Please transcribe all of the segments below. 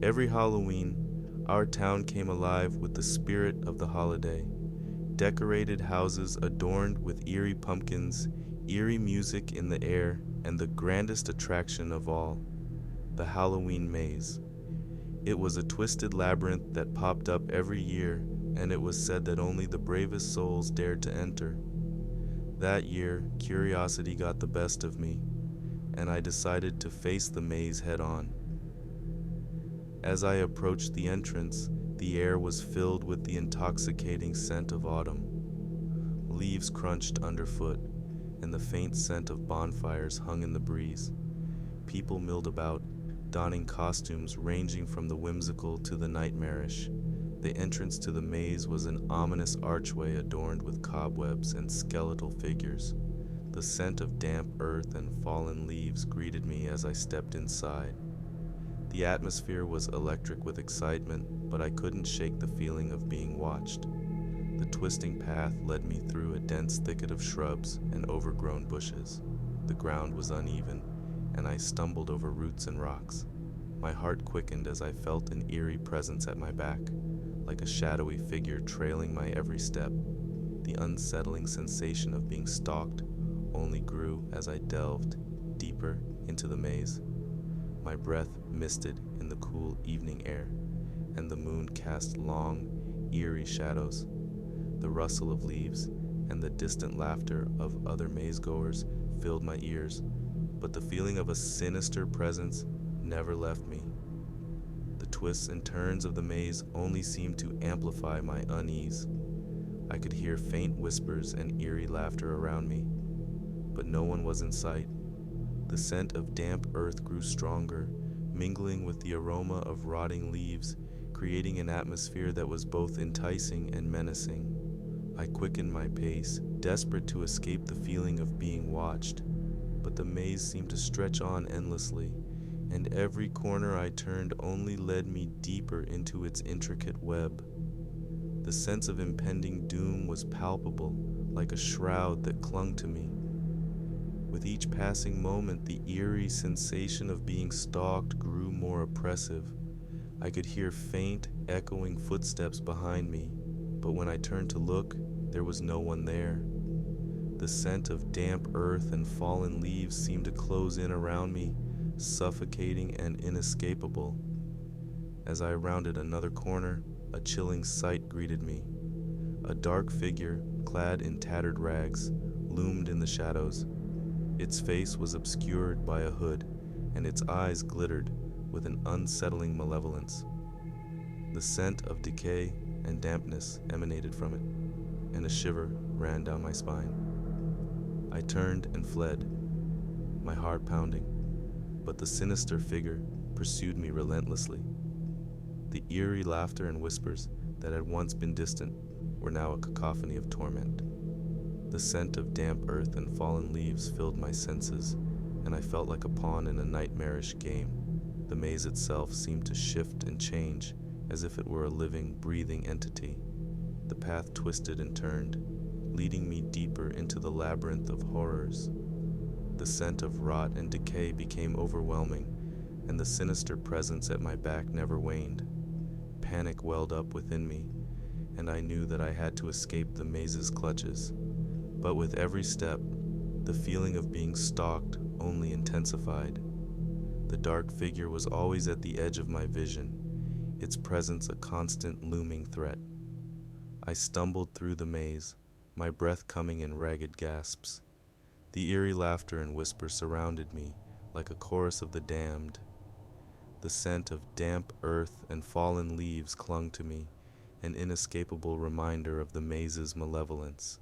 Every Halloween, our town came alive with the spirit of the holiday. Decorated houses adorned with eerie pumpkins, eerie music in the air, and the grandest attraction of all, the Halloween maze. It was a twisted labyrinth that popped up every year, and it was said that only the bravest souls dared to enter. That year, curiosity got the best of me, and I decided to face the maze head on. As I approached the entrance, the air was filled with the intoxicating scent of autumn. Leaves crunched underfoot, and the faint scent of bonfires hung in the breeze. People milled about, donning costumes ranging from the whimsical to the nightmarish. The entrance to the maze was an ominous archway adorned with cobwebs and skeletal figures. The scent of damp earth and fallen leaves greeted me as I stepped inside. The atmosphere was electric with excitement, but I couldn't shake the feeling of being watched. The twisting path led me through a dense thicket of shrubs and overgrown bushes. The ground was uneven, and I stumbled over roots and rocks. My heart quickened as I felt an eerie presence at my back, like a shadowy figure trailing my every step. The unsettling sensation of being stalked only grew as I delved deeper into the maze. My breath misted in the cool evening air, and the moon cast long, eerie shadows. The rustle of leaves and the distant laughter of other maze-goers filled my ears, but the feeling of a sinister presence never left me. The twists and turns of the maze only seemed to amplify my unease. I could hear faint whispers and eerie laughter around me, but no one was in sight. The scent of damp earth grew stronger, mingling with the aroma of rotting leaves, creating an atmosphere that was both enticing and menacing. I quickened my pace, desperate to escape the feeling of being watched, but the maze seemed to stretch on endlessly, and every corner I turned only led me deeper into its intricate web. The sense of impending doom was palpable, like a shroud that clung to me. With each passing moment, the eerie sensation of being stalked grew more oppressive. I could hear faint, echoing footsteps behind me, but when I turned to look, there was no one there. The scent of damp earth and fallen leaves seemed to close in around me, suffocating and inescapable. As I rounded another corner, a chilling sight greeted me. A dark figure, clad in tattered rags, loomed in the shadows. Its face was obscured by a hood, and its eyes glittered with an unsettling malevolence. The scent of decay and dampness emanated from it, and a shiver ran down my spine. I turned and fled, my heart pounding, but the sinister figure pursued me relentlessly. The eerie laughter and whispers that had once been distant were now a cacophony of torment. The scent of damp earth and fallen leaves filled my senses, and I felt like a pawn in a nightmarish game. The maze itself seemed to shift and change, as if it were a living, breathing entity. The path twisted and turned, leading me deeper into the labyrinth of horrors. The scent of rot and decay became overwhelming, and the sinister presence at my back never waned. Panic welled up within me, and I knew that I had to escape the maze's clutches. But with every step, the feeling of being stalked only intensified. The dark figure was always at the edge of my vision, its presence a constant looming threat. I stumbled through the maze, my breath coming in ragged gasps. The eerie laughter and whispers surrounded me like a chorus of the damned. The scent of damp earth and fallen leaves clung to me, an inescapable reminder of the maze's malevolence.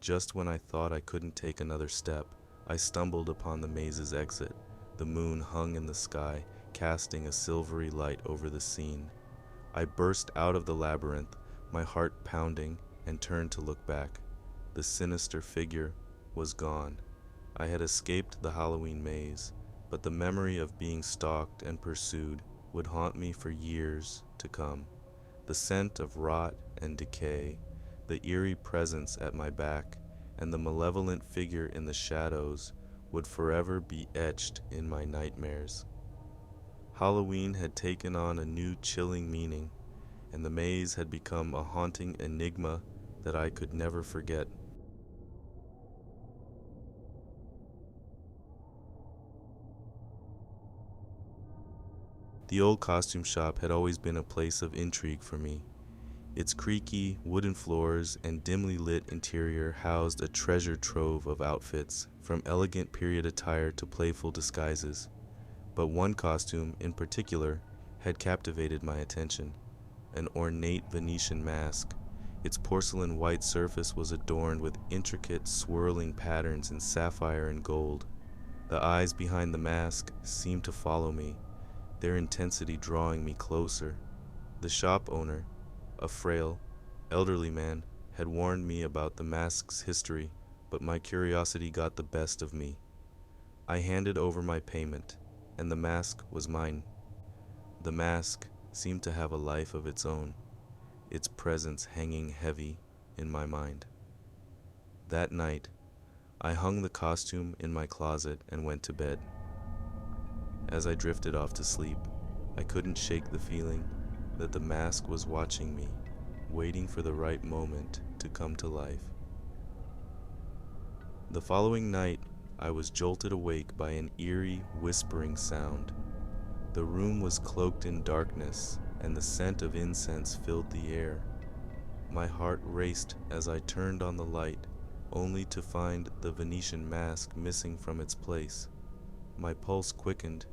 Just when I thought I couldn't take another step, I stumbled upon the maze's exit. The moon hung in the sky, casting a silvery light over the scene. I burst out of the labyrinth, my heart pounding, and turned to look back. The sinister figure was gone. I had escaped the Halloween maze, but the memory of being stalked and pursued would haunt me for years to come. The scent of rot and decay, the eerie presence at my back, and the malevolent figure in the shadows would forever be etched in my nightmares. Halloween had taken on a new chilling meaning, and the maze had become a haunting enigma that I could never forget. The old costume shop had always been a place of intrigue for me. Its creaky, wooden floors and dimly lit interior housed a treasure trove of outfits, from elegant period attire to playful disguises. But one costume, in particular, had captivated my attention: an ornate Venetian mask. Its porcelain white surface was adorned with intricate, swirling patterns in sapphire and gold. The eyes behind the mask seemed to follow me, their intensity drawing me closer. The shop owner, a frail, elderly man, had warned me about the mask's history, but my curiosity got the best of me. I handed over my payment, and the mask was mine. The mask seemed to have a life of its own, its presence hanging heavy in my mind. That night, I hung the costume in my closet and went to bed. As I drifted off to sleep, I couldn't shake the feeling that the mask was watching me, waiting for the right moment to come to life. The following night, I was jolted awake by an eerie, whispering sound. The room was cloaked in darkness, and the scent of incense filled the air. My heart raced as I turned on the light, only to find the Venetian mask missing from its place. My pulse quickened,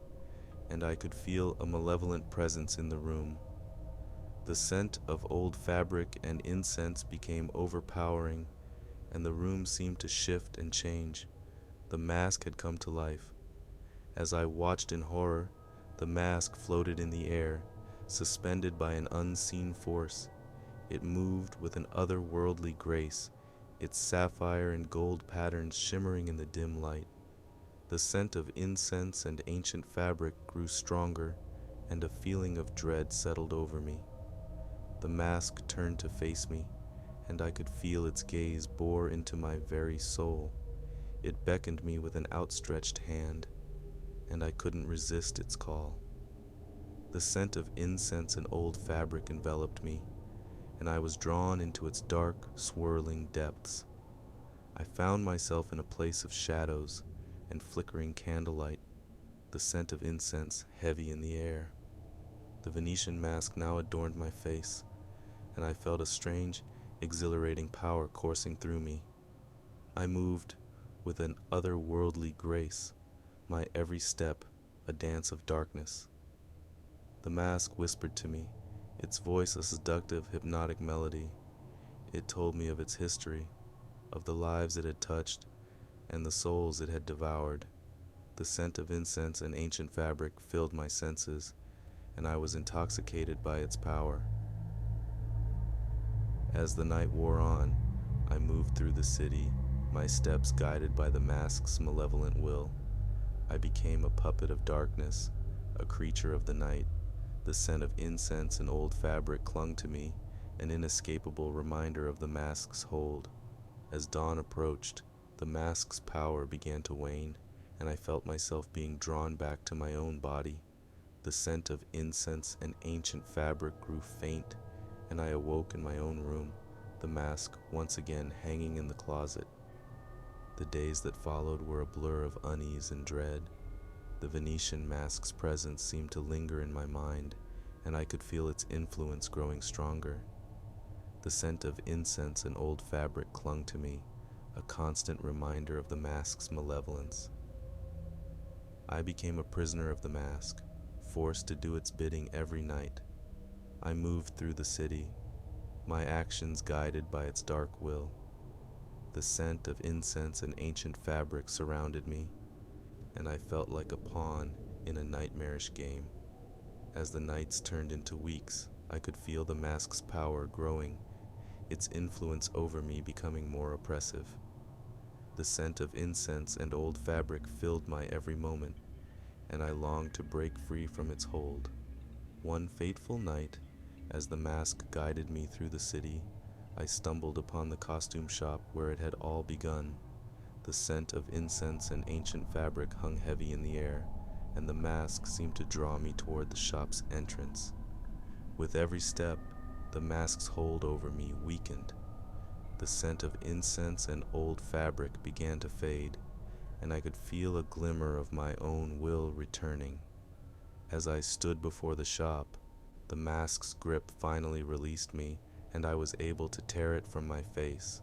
and I could feel a malevolent presence in the room. The scent of old fabric and incense became overpowering, and the room seemed to shift and change. The mask had come to life. As I watched in horror, the mask floated in the air, suspended by an unseen force. It moved with an otherworldly grace, its sapphire and gold patterns shimmering in the dim light. The scent of incense and ancient fabric grew stronger, and a feeling of dread settled over me. The mask turned to face me, and I could feel its gaze bore into my very soul. It beckoned me with an outstretched hand, and I couldn't resist its call. The scent of incense and old fabric enveloped me, and I was drawn into its dark, swirling depths. I found myself in a place of shadows and flickering candlelight, the scent of incense heavy in the air. The Venetian mask now adorned my face, and I felt a strange, exhilarating power coursing through me. I moved with an otherworldly grace, my every step a dance of darkness. The mask whispered to me, its voice a seductive, hypnotic melody. It told me of its history, of the lives it had touched, and the souls it had devoured. The scent of incense and ancient fabric filled my senses, and I was intoxicated by its power. As the night wore on, I moved through the city, my steps guided by the mask's malevolent will. I became a puppet of darkness, a creature of the night. The scent of incense and old fabric clung to me, an inescapable reminder of the mask's hold. As dawn approached, the mask's power began to wane, and I felt myself being drawn back to my own body. The scent of incense and ancient fabric grew faint, and I awoke in my own room, the mask once again hanging in the closet. The days that followed were a blur of unease and dread. The Venetian mask's presence seemed to linger in my mind, and I could feel its influence growing stronger. The scent of incense and old fabric clung to me, a constant reminder of the mask's malevolence. I became a prisoner of the mask, forced to do its bidding every night. I moved through the city, my actions guided by its dark will. The scent of incense and ancient fabric surrounded me, and I felt like a pawn in a nightmarish game. As the nights turned into weeks, I could feel the mask's power growing, its influence over me becoming more oppressive. The scent of incense and old fabric filled my every moment, and I longed to break free from its hold. One fateful night, as the mask guided me through the city, I stumbled upon the costume shop where it had all begun. The scent of incense and ancient fabric hung heavy in the air, and the mask seemed to draw me toward the shop's entrance. With every step, the mask's hold over me weakened. The scent of incense and old fabric began to fade, and I could feel a glimmer of my own will returning. As I stood before the shop, the mask's grip finally released me, and I was able to tear it from my face.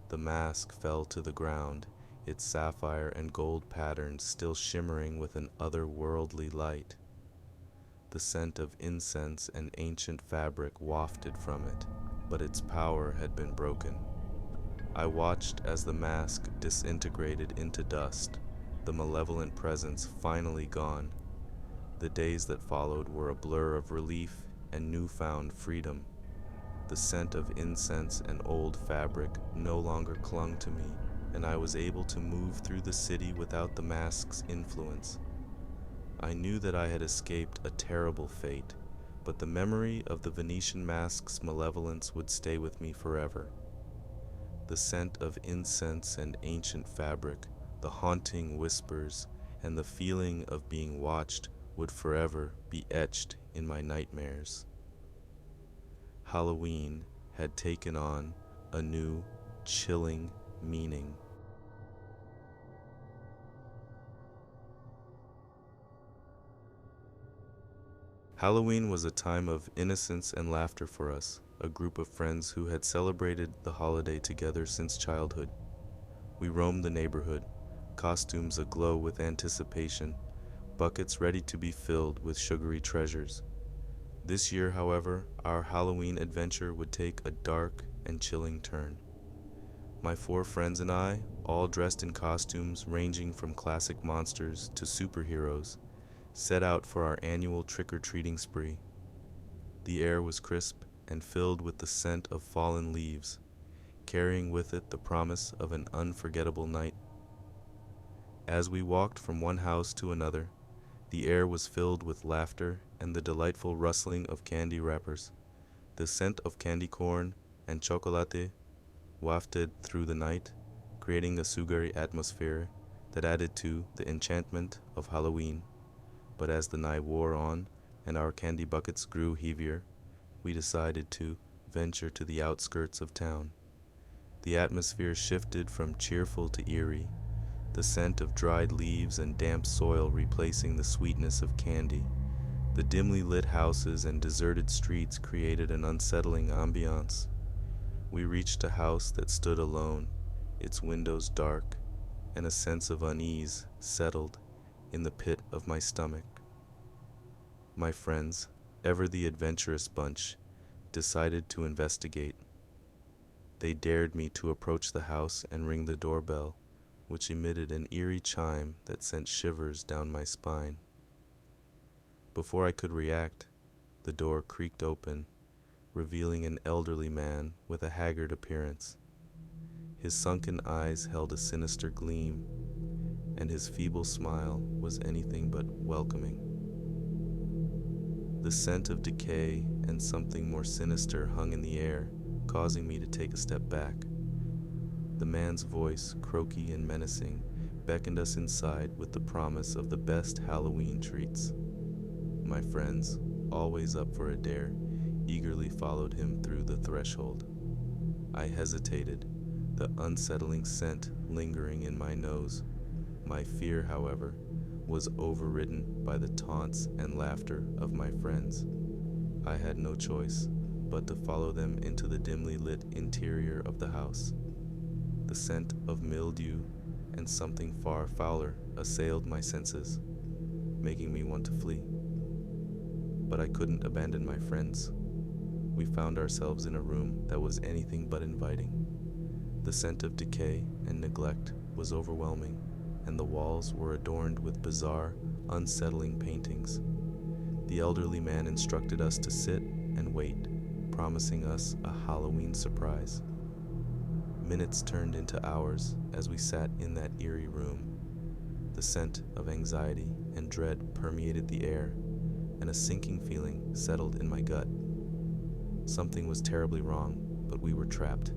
The mask fell to the ground, its sapphire and gold patterns still shimmering with an otherworldly light. The scent of incense and ancient fabric wafted from it, but its power had been broken. I watched as the mask disintegrated into dust, the malevolent presence finally gone. The days that followed were a blur of relief and newfound freedom. The scent of incense and old fabric no longer clung to me, and I was able to move through the city without the mask's influence. I knew that I had escaped a terrible fate, but the memory of the Venetian mask's malevolence would stay with me forever. The scent of incense and ancient fabric, the haunting whispers, and the feeling of being watched would forever be etched in my nightmares. Halloween had taken on a new, chilling meaning. Halloween was a time of innocence and laughter for us, a group of friends who had celebrated the holiday together since childhood. We roamed the neighborhood, costumes aglow with anticipation, buckets ready to be filled with sugary treasures. This year, however, our Halloween adventure would take a dark and chilling turn. My 4 friends and I, all dressed in costumes ranging from classic monsters to superheroes, set out for our annual trick-or-treating spree. The air was crisp and filled with the scent of fallen leaves, carrying with it the promise of an unforgettable night. As we walked from one house to another, the air was filled with laughter and the delightful rustling of candy wrappers. The scent of candy corn and chocolate wafted through the night, creating a sugary atmosphere that added to the enchantment of Halloween. But as the night wore on and our candy buckets grew heavier, we decided to venture to the outskirts of town. The atmosphere shifted from cheerful to eerie, the scent of dried leaves and damp soil replacing the sweetness of candy. The dimly lit houses and deserted streets created an unsettling ambiance. We reached a house that stood alone, its windows dark, and a sense of unease settled in the pit of my stomach. My friends, ever the adventurous bunch, decided to investigate. They dared me to approach the house and ring the doorbell, which emitted an eerie chime that sent shivers down my spine. Before I could react, the door creaked open, revealing an elderly man with a haggard appearance. His sunken eyes held a sinister gleam, and his feeble smile was anything but welcoming. The scent of decay and something more sinister hung in the air, causing me to take a step back. The man's voice, croaky and menacing, beckoned us inside with the promise of the best Halloween treats. My friends, always up for a dare, eagerly followed him through the threshold. I hesitated, the unsettling scent lingering in my nose. My fear, however, was overridden by the taunts and laughter of my friends. I had no choice but to follow them into the dimly lit interior of the house. The scent of mildew and something far fouler assailed my senses, making me want to flee. But I couldn't abandon my friends. We found ourselves in a room that was anything but inviting. The scent of decay and neglect was overwhelming, and the walls were adorned with bizarre, unsettling paintings. The elderly man instructed us to sit and wait, promising us a Halloween surprise. Minutes turned into hours as we sat in that eerie room. The scent of anxiety and dread permeated the air, and a sinking feeling settled in my gut. Something was terribly wrong, but we were trapped.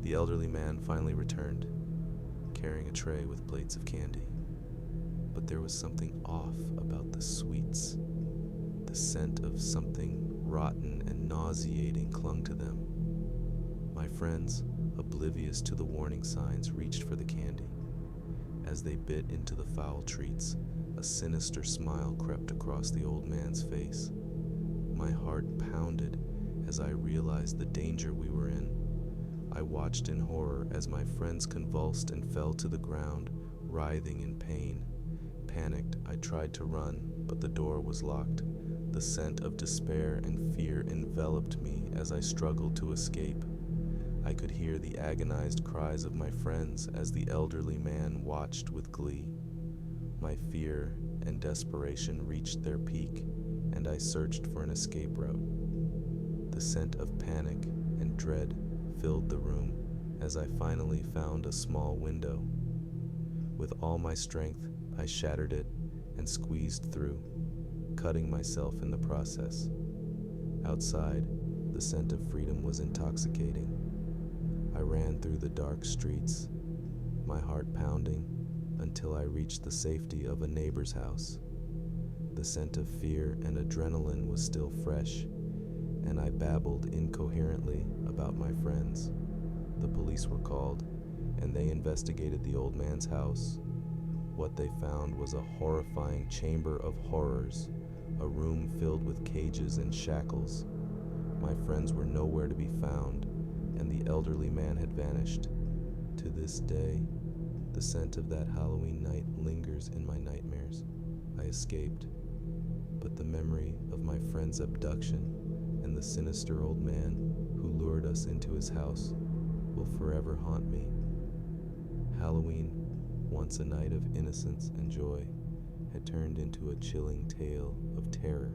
The elderly man finally returned, carrying a tray with plates of candy. but there was something off about the sweets. The scent of something rotten and nauseating clung to them. My friends, oblivious to the warning signs, reached for the candy. As they bit into the foul treats, a sinister smile crept across the old man's face. My heart pounded as I realized the danger we were in. I watched in horror as my friends convulsed and fell to the ground, writhing in pain. Panicked, I tried to run, but the door was locked. The scent of despair and fear enveloped me as I struggled to escape. I could hear the agonized cries of my friends as the elderly man watched with glee. My fear and desperation reached their peak, and I searched for an escape route. The scent of panic and dread filled the room as I finally found a small window. With all my strength, I shattered it and squeezed through, cutting myself in the process. Outside, the scent of freedom was intoxicating. I ran through the dark streets, my heart pounding, until I reached the safety of a neighbor's house. The scent of fear and adrenaline was still fresh, and I babbled incoherently about my friends. The police were called, and they investigated the old man's house. What they found was a horrifying chamber of horrors, a room filled with cages and shackles. My friends were nowhere to be found, and the elderly man had vanished. To this day, the scent of that Halloween night lingers in my nightmares. I escaped, but the memory of my friend's abduction and the sinister old man who lured us into his house will forever haunt me. Halloween, once a night of innocence and joy, had turned into a chilling tale of terror.